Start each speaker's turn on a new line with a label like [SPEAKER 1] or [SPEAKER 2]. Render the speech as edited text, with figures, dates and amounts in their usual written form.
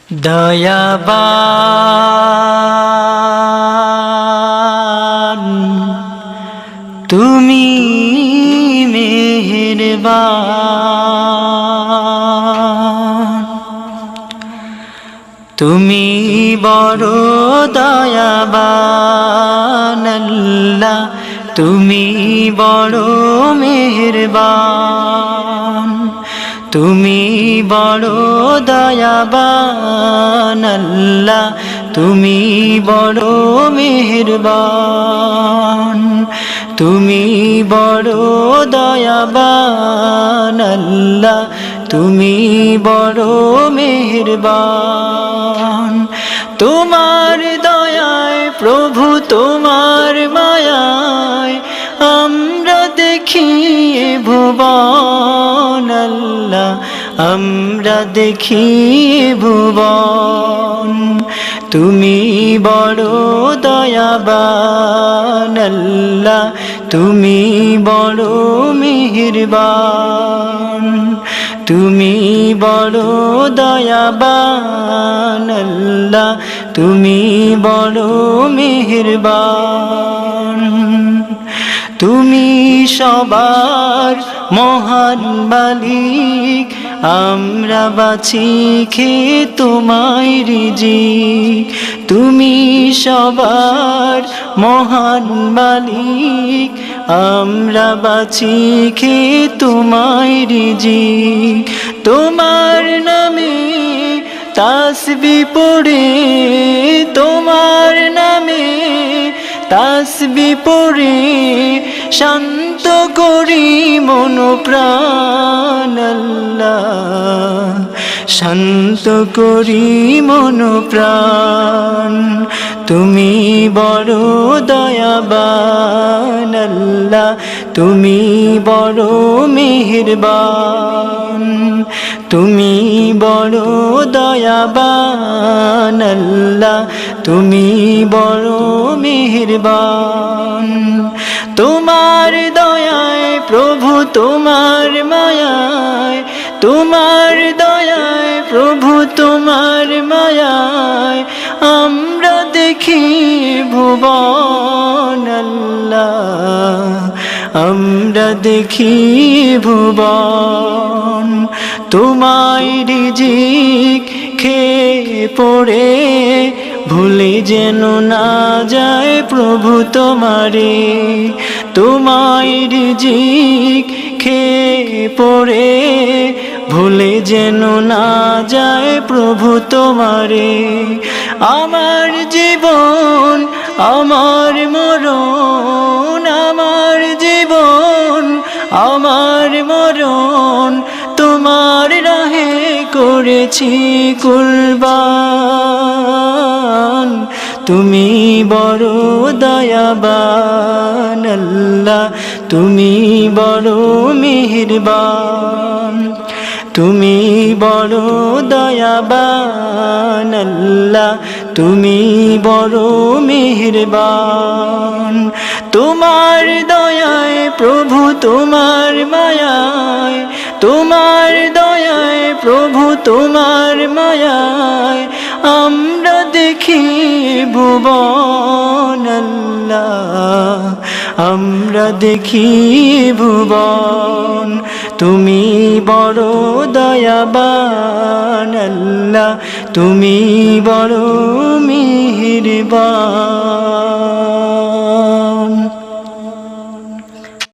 [SPEAKER 1] দয়াবান তুমি মেহেরবান, তুমি বড় দয়াবান আল্লাহ, তুমি বড় মেহেরবান, তুমি বড় দয়াবান আল্লাহ, তুমি বড় মেহেরবান, তুমি বড় দয়াবান আল্লাহ, তুমি বড় মেহেরবান। তোমার দয়ায় প্রভু, তোমার মায়ায় আমরা দেখি ভুবন আল্লাহ, আমরা দেখি ভুবন। তুমি বড় দয়াবান আল্লাহ, তুমি বড় মেহেরবান, তুমি বড় দয়াবান আল্লাহ, তুমি বড় মেহেরবান। তুমি সবার মহান মালিক, আমরা বাঁচি খেয়ে তোমায় রিজিক। তুমি সবার মহান মালিক, আমরা বাঁচি খেয়ে তোমায় রিজিক। তোমার নামে তাসবিহ পড়ে, তোমার নামে তাসবিহ পড়ে শান্ত করি মন প্রাণ আল্লাহ, শান্ত করি মন প্রাণ। তুমি বড় দয়াবান আল্লাহ, তুমি বড় মেহেরবান, তুমি বড় দয়াবান আল্লাহ, তুমি বড় মেহেরবান। তোমার দয়ায় প্রভু, তোমার মায়ায়, তোমার দয়ায় প্রভু, তোমার মায়ায় আমরা দেখি ভুবন আল্লাহ, আমরা দেখি ভুবন। তোমায় রিজিক খেয়ে পড়ে ভুলে যেন না যায় প্রভু তোমারে। তোমায় রিজিক খেয়ে পড়ে ভুলে যেন না যায় প্রভু তোমারে। আমার জীবন, আমার মরণ, আমার জীবন, আমার মরণ তোমার রাহে করেছি কুরবান। তুমি বড় দয়াবান আল্লাহ, তুমি বড় মেহেরবান, তুমি বড় দয়াবান আল্লাহ, তুমি বড় মেহেরবান। তোমার দয়ায় প্রভু, তোমার মায়ায়, তোমার দয়ায় প্রভু, তোমার মায়ায় আমরা দেখি ভুবন আল্লাহ, আমরা দেখি ভুবন। তুমি বড় দয়াবান আল্লাহ, তুমি বড় মেহেরবান।